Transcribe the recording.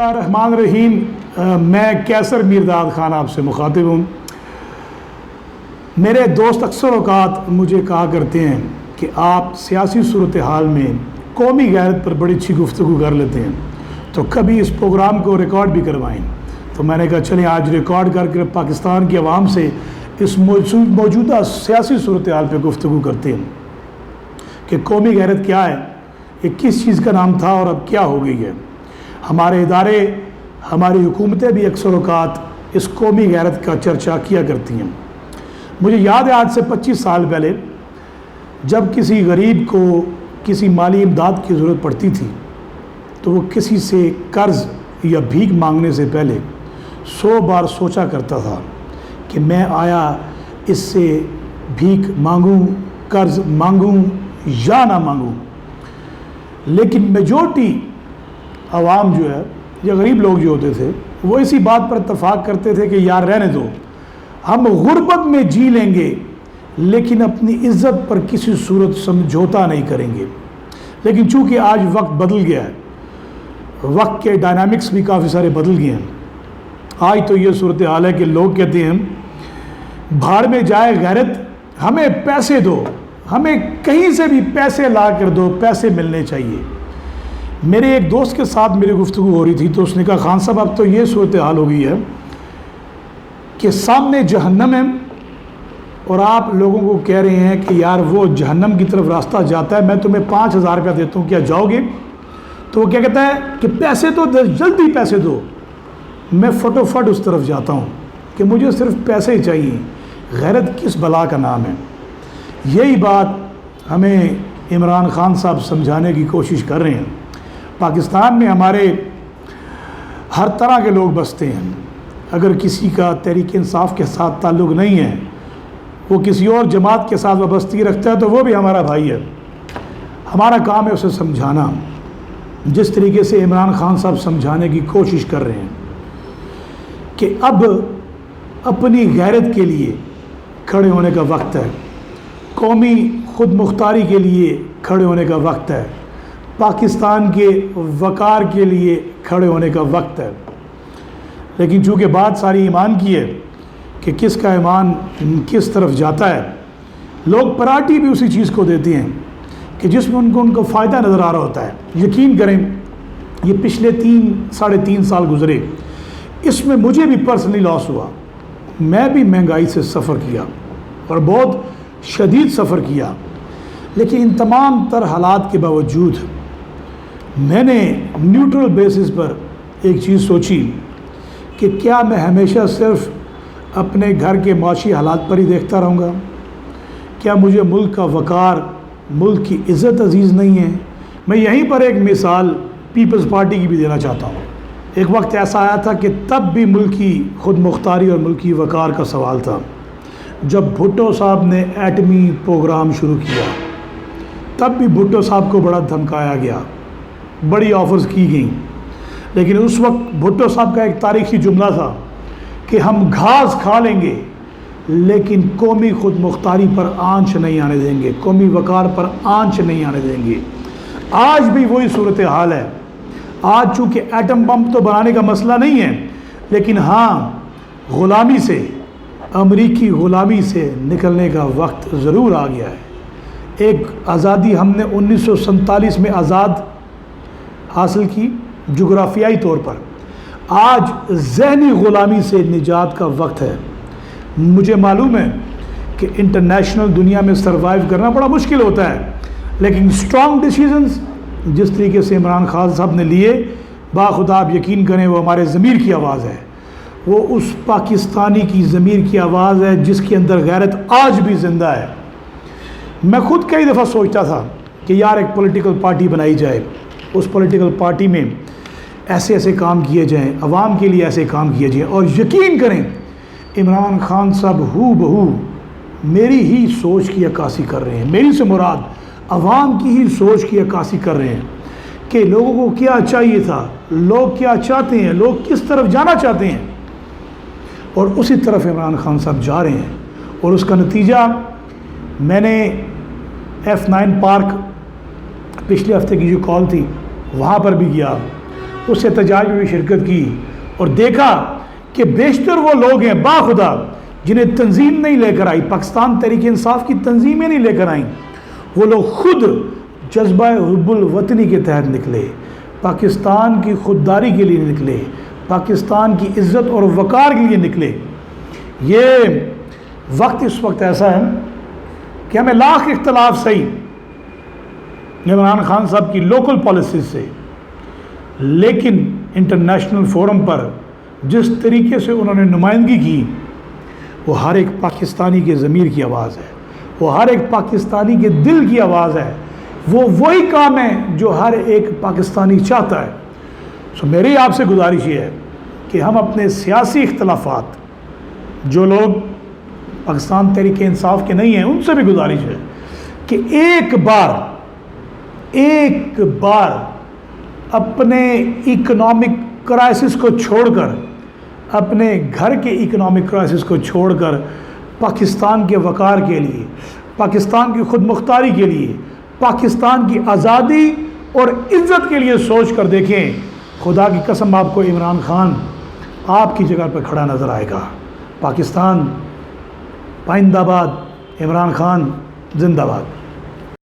الرحمن الرحیم۔ میں کیسر میرداد خان آپ سے مخاطب ہوں۔ میرے دوست اکثر اوقات مجھے کہا کرتے ہیں کہ آپ سیاسی صورتحال میں قومی غیرت پر بڑی اچھی گفتگو کر لیتے ہیں، تو کبھی اس پروگرام کو ریکارڈ بھی کروائیں۔ تو میں نے کہا چلیں آج ریکارڈ کر کے پاکستان کی عوام سے اس موجودہ سیاسی صورتحال پہ گفتگو کرتے ہیں کہ قومی غیرت کیا ہے، یہ کس چیز کا نام تھا اور اب کیا ہو گئی ہے۔ ہمارے ادارے، ہماری حکومتیں بھی اکثر اوقات اس قومی غیرت کا چرچا کیا کرتی ہیں۔ مجھے یاد ہے آج سے 25 سال پہلے جب کسی غریب کو کسی مالی امداد کی ضرورت پڑتی تھی تو وہ کسی سے قرض یا بھیک مانگنے سے پہلے 100 بار سوچا کرتا تھا کہ میں آیا اس سے بھیک مانگوں، قرض مانگوں یا نہ مانگوں۔ لیکن میجورٹی عوام جو ہے یا غریب لوگ جو ہوتے تھے وہ اسی بات پر اتفاق کرتے تھے کہ یار رہنے دو، ہم غربت میں جی لیں گے لیکن اپنی عزت پر کسی صورت سمجھوتا نہیں کریں گے۔ لیکن چونکہ آج وقت بدل گیا ہے، وقت کے ڈائنامکس بھی کافی سارے بدل گئے ہیں، آج تو یہ صورتحال ہے کہ لوگ کہتے ہیں بھاڑ میں جائے غیرت، ہمیں پیسے دو، ہمیں کہیں سے بھی پیسے لا کر دو، پیسے ملنے چاہیے۔ میرے ایک دوست کے ساتھ میری گفتگو ہو رہی تھی تو اس نے کہا خان صاحب اب تو یہ صورتحال ہو گئی ہے کہ سامنے جہنم ہے اور آپ لوگوں کو کہہ رہے ہیں کہ یار وہ جہنم کی طرف راستہ جاتا ہے، میں تمہیں 5000 روپیہ دیتا ہوں، کیا جاؤ گے؟ تو وہ کیا کہتا ہے کہ پیسے تو جلدی پیسے دو۔ میں فٹوفٹ اس طرف جاتا ہوں کہ مجھے صرف پیسے ہی چاہیے۔ غیرت کس بلا کا نام ہے؟ یہی بات ہمیں عمران خان صاحب سمجھانے کی کوشش کر رہے ہیں۔ پاکستان میں ہمارے ہر طرح کے لوگ بستے ہیں۔ اگر کسی کا تحریک انصاف کے ساتھ تعلق نہیں ہے، وہ کسی اور جماعت کے ساتھ وابستگی رکھتا ہے تو وہ بھی ہمارا بھائی ہے۔ ہمارا کام ہے اسے سمجھانا، جس طریقے سے عمران خان صاحب سمجھانے کی کوشش کر رہے ہیں کہ اب اپنی غیرت کے لیے کھڑے ہونے کا وقت ہے، قومی خود مختاری کے لیے کھڑے ہونے کا وقت ہے، پاکستان کے وقار کے لیے کھڑے ہونے کا وقت ہے۔ لیکن چونکہ بات ساری ایمان کی ہے کہ کس کا ایمان کس طرف جاتا ہے، لوگ پراٹھی بھی اسی چیز کو دیتے ہیں کہ جس میں ان کو فائدہ نظر آ رہا ہوتا ہے۔ یقین کریں یہ پچھلے 3-3.5 سال گزرے، اس میں مجھے بھی پرسنلی لاس ہوا۔ میں بھی مہنگائی سے سفر کیا اور بہت شدید سفر کیا، لیکن ان تمام تر حالات کے باوجود میں نے نیوٹرل بیسس پر ایک چیز سوچی کہ کیا میں ہمیشہ صرف اپنے گھر کے معاشی حالات پر ہی دیکھتا رہوں گا؟ کیا مجھے ملک کا وقار، ملک کی عزت عزیز نہیں ہے؟ میں یہیں پر ایک مثال پیپلز پارٹی کی بھی دینا چاہتا ہوں۔ ایک وقت ایسا آیا تھا کہ تب بھی ملکی خود مختاری اور ملکی وقار کا سوال تھا۔ جب بھٹو صاحب نے ایٹمی پروگرام شروع کیا تب بھی بھٹو صاحب کو بڑا دھمکایا گیا، بڑی آفرز کی گئیں، لیکن اس وقت بھٹو صاحب کا ایک تاریخی جملہ تھا کہ ہم گھاس کھا لیں گے لیکن قومی خود مختاری پر آنچ نہیں آنے دیں گے، قومی وقار پر آنچ نہیں آنے دیں گے۔ آج بھی وہی صورتحال ہے۔ آج چونکہ ایٹم بم تو بنانے کا مسئلہ نہیں ہے، لیکن ہاں غلامی سے، امریکی غلامی سے نکلنے کا وقت ضرور آ گیا ہے۔ ایک آزادی ہم نے 1947 میں آزاد حاصل کی جغرافیائی طور پر، آج ذہنی غلامی سے نجات کا وقت ہے۔ مجھے معلوم ہے کہ انٹرنیشنل دنیا میں سروائیو کرنا بڑا مشکل ہوتا ہے، لیکن اسٹرانگ ڈیسیژنز جس طریقے سے عمران خان صاحب نے لیے، باخدا آپ یقین کریں وہ ہمارے ضمیر کی آواز ہے، وہ اس پاکستانی کی ضمیر کی آواز ہے جس کے اندر غیرت آج بھی زندہ ہے۔ میں خود کئی دفعہ سوچتا تھا کہ یار ایک پولیٹیکل پارٹی بنائی جائے، اس پولیٹیکل پارٹی میں ایسے ایسے کام کیے جائیں، عوام کے لیے ایسے کام کیے جائیں، اور یقین کریں عمران خان صاحب ہو بہو میری ہی سوچ کی عکاسی کر رہے ہیں۔ میری سے مراد عوام کی ہی سوچ کی عکاسی کر رہے ہیں کہ لوگوں کو کیا چاہیے تھا، لوگ کیا چاہتے ہیں، لوگ کس طرف جانا چاہتے ہیں، اور اسی طرف عمران خان صاحب جا رہے ہیں۔ اور اس کا نتیجہ میں نے F9 پارک پچھلے ہفتے کی جو کال تھی وہاں پر بھی گیا، اس احتجاج میں بھی شرکت کی اور دیکھا کہ بیشتر وہ لوگ ہیں باخدا جنہیں تنظیم نہیں لے کر آئی، پاکستان تحریک انصاف کی تنظیمیں نہیں لے کر آئیں، وہ لوگ خود جذبہ حب الوطنی کے تحت نکلے، پاکستان کی خودداری کے لیے نکلے، پاکستان کی عزت اور وقار کے لیے نکلے۔ یہ وقت اس وقت ایسا ہے کہ ہمیں لاکھ اختلاف صحیح عمران خان صاحب کی لوکل پالیسیز سے، لیکن انٹرنیشنل فورم پر جس طریقے سے انہوں نے نمائندگی کی وہ ہر ایک پاکستانی کے ضمیر کی آواز ہے، وہ ہر ایک پاکستانی کے دل کی آواز ہے، وہ وہی کام ہے جو ہر ایک پاکستانی چاہتا ہے۔ سو میری آپ سے گزارش یہ ہے کہ ہم اپنے سیاسی اختلافات، جو لوگ پاکستان تحریک انصاف کے نہیں ہیں ان سے بھی گزارش ہے کہ ایک بار اپنے اکنامک کرائسس کو چھوڑ کر، اپنے گھر کے اکنامک کرائسس کو چھوڑ کر پاکستان کے وقار کے لیے، پاکستان کی خود مختاری کے لیے، پاکستان کی آزادی اور عزت کے لیے سوچ کر دیکھیں، خدا کی قسم آپ کو عمران خان آپ کی جگہ پر کھڑا نظر آئے گا۔ پاکستان پائندہ باد، عمران خان زندہ باد۔